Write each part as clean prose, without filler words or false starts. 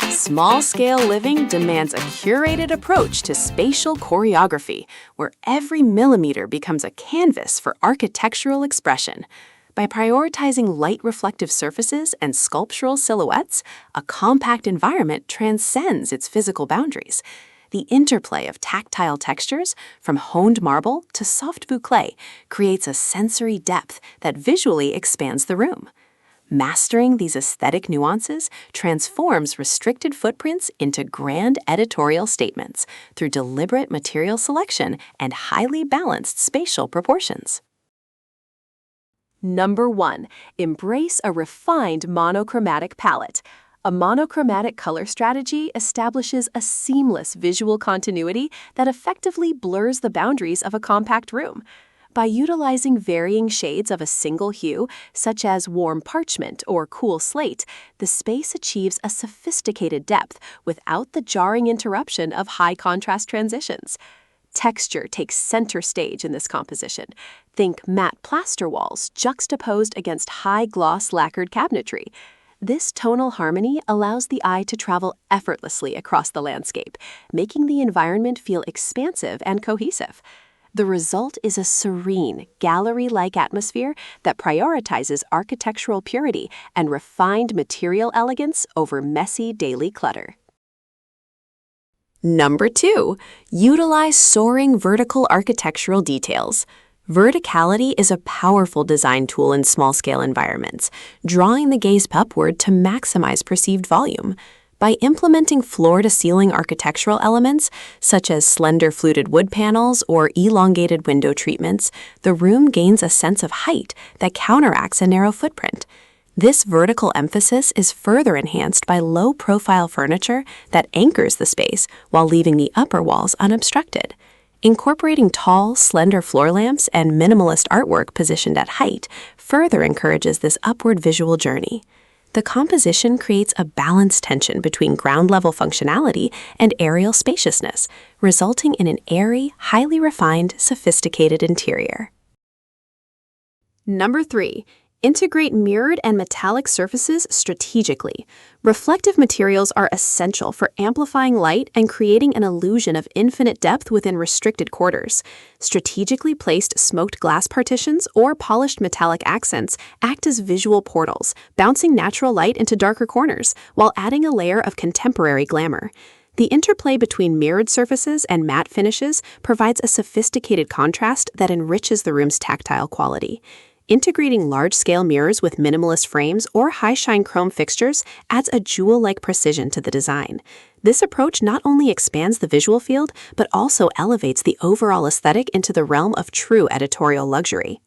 Small-scale living demands a curated approach to spatial choreography, where every millimeter becomes a canvas for architectural expression. By prioritizing light-reflective surfaces and sculptural silhouettes, a compact environment transcends its physical boundaries. The interplay of tactile textures, from honed marble to soft bouclé, creates a sensory depth that visually expands the room. Mastering these aesthetic nuances transforms restricted footprints into grand editorial statements through deliberate material selection and highly balanced spatial proportions. Number 1. Embrace a refined monochromatic palette. A monochromatic color strategy establishes a seamless visual continuity that effectively blurs the boundaries of a compact room. By utilizing varying shades of a single hue, such as warm parchment or cool slate, the space achieves a sophisticated depth without the jarring interruption of high-contrast transitions. Texture takes center stage in this composition. Think matte plaster walls juxtaposed against high-gloss lacquered cabinetry. This tonal harmony allows the eye to travel effortlessly across the landscape, making the environment feel expansive and cohesive. The result is a serene, gallery-like atmosphere that prioritizes architectural purity and refined material elegance over messy daily clutter. Number 2. Utilize soaring vertical architectural details. Verticality is a powerful design tool in small-scale environments, drawing the gaze upward to maximize perceived volume. By implementing floor-to-ceiling architectural elements, such as slender fluted wood panels or elongated window treatments, the room gains a sense of height that counteracts a narrow footprint. This vertical emphasis is further enhanced by low-profile furniture that anchors the space while leaving the upper walls unobstructed. Incorporating tall, slender floor lamps and minimalist artwork positioned at height further encourages this upward visual journey. The composition creates a balanced tension between ground-level functionality and aerial spaciousness, resulting in an airy, highly refined, sophisticated interior. Number 3. Integrate mirrored and metallic surfaces strategically. Reflective materials are essential for amplifying light and creating an illusion of infinite depth within restricted quarters. Strategically placed smoked glass partitions or polished metallic accents act as visual portals, bouncing natural light into darker corners while adding a layer of contemporary glamour. The interplay between mirrored surfaces and matte finishes provides a sophisticated contrast that enriches the room's tactile quality. Integrating large-scale mirrors with minimalist frames or high-shine chrome fixtures adds a jewel-like precision to the design. This approach not only expands the visual field, but also elevates the overall aesthetic into the realm of true editorial luxury.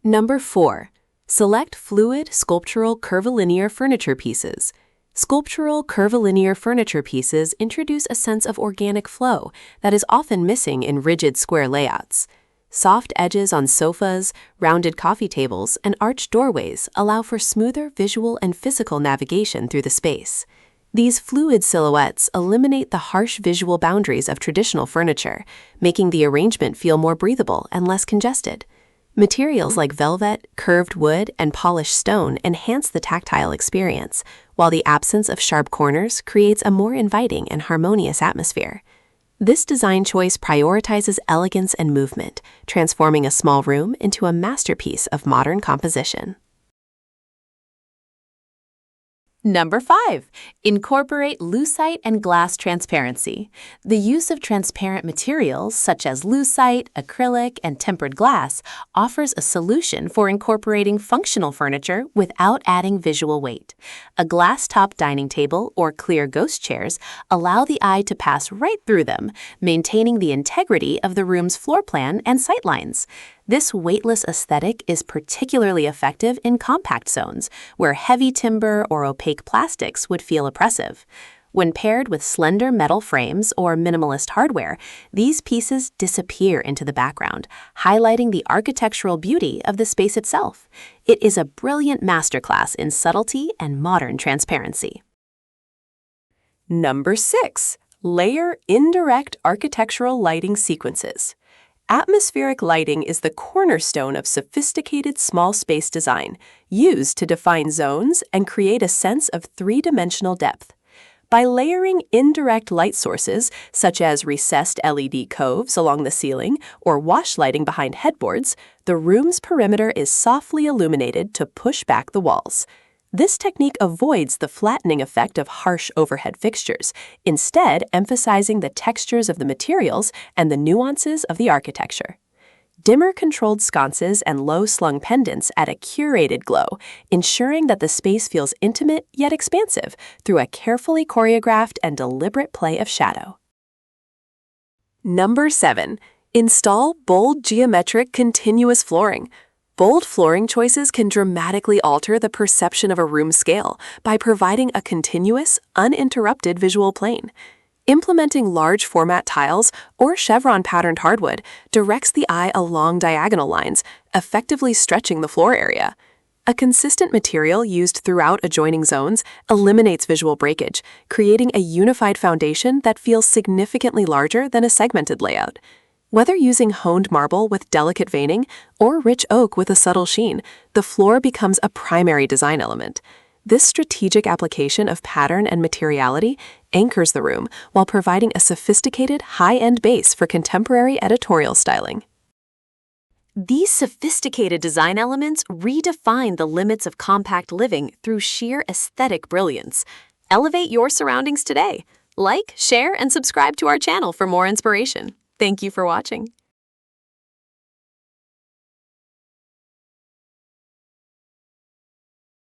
Number 4. Select fluid, sculptural, curvilinear furniture pieces. Sculptural, curvilinear furniture pieces introduce a sense of organic flow that is often missing in rigid square layouts. Soft edges on sofas, rounded coffee tables, and arched doorways allow for smoother visual and physical navigation through the space. These fluid silhouettes eliminate the harsh visual boundaries of traditional furniture, making the arrangement feel more breathable and less congested. Materials like velvet, curved wood, and polished stone enhance the tactile experience, while the absence of sharp corners creates a more inviting and harmonious atmosphere. This design choice prioritizes elegance and movement, transforming a small room into a masterpiece of modern composition. Number 5. Incorporate lucite and glass transparency. The use of transparent materials such as lucite, acrylic, and tempered glass offers a solution for incorporating functional furniture without adding visual weight. A glass-topped dining table or clear ghost chairs allow the eye to pass right through them, maintaining the integrity of the room's floor plan and sightlines. This weightless aesthetic is particularly effective in compact zones, where heavy timber or opaque plastics would feel oppressive. When paired with slender metal frames or minimalist hardware, these pieces disappear into the background, highlighting the architectural beauty of the space itself. It is a brilliant masterclass in subtlety and modern transparency. Number 6. Layer indirect architectural lighting sequences. Atmospheric lighting is the cornerstone of sophisticated small space design, used to define zones and create a sense of three-dimensional depth. By layering indirect light sources, such as recessed LED coves along the ceiling or wash lighting behind headboards, the room's perimeter is softly illuminated to push back the walls. This technique avoids the flattening effect of harsh overhead fixtures, instead emphasizing the textures of the materials and the nuances of the architecture. Dimmer-controlled sconces and low-slung pendants add a curated glow, ensuring that the space feels intimate yet expansive through a carefully choreographed and deliberate play of shadow. Number 7. Install bold geometric continuous flooring. Bold flooring choices can dramatically alter the perception of a room's scale by providing a continuous, uninterrupted visual plane. Implementing large format tiles or chevron-patterned hardwood directs the eye along diagonal lines, effectively stretching the floor area. A consistent material used throughout adjoining zones eliminates visual breakage, creating a unified foundation that feels significantly larger than a segmented layout. Whether using honed marble with delicate veining or rich oak with a subtle sheen, the floor becomes a primary design element. This strategic application of pattern and materiality anchors the room while providing a sophisticated, high-end base for contemporary editorial styling. These sophisticated design elements redefine the limits of compact living through sheer aesthetic brilliance. Elevate your surroundings today. Like, share, and subscribe to our channel for more inspiration. Thank you for watching.